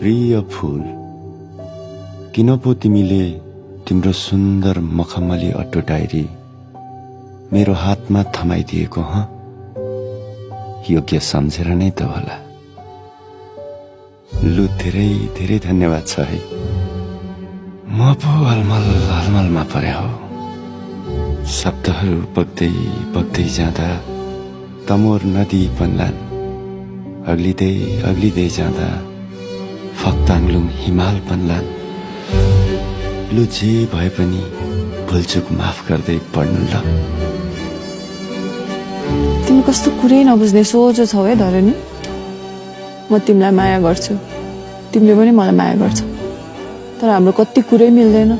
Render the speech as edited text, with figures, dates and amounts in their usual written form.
प्रिय फूल किन पो तिमीले तिम्रो सुन्दर मखमली अट्टो डायरी मेरो हातमा थमाइदिएको ह योग्य सम्झेर नै त होला। लु धेरै धेरै धन्यवाद छ है। म पो अलमलमा परे हो। शब्दहरू बग्दै बग्दै जाँदा तमोर नदी बन्लान्, अग्लिँदै जाँदा फक्ताङलुङ हिमाल बन्लान्। लु जे भए पनि भुलचुक माफ गर्दै पढ्नु ल। तिमी कस्तो कुरै नबुझ्ने सोझो छौ है धरनी। म तिमीलाई माया गर्छु, तिमीले पनि मलाई माया गर्छौ, तर हाम्रो कति कुरै मिल्दैन।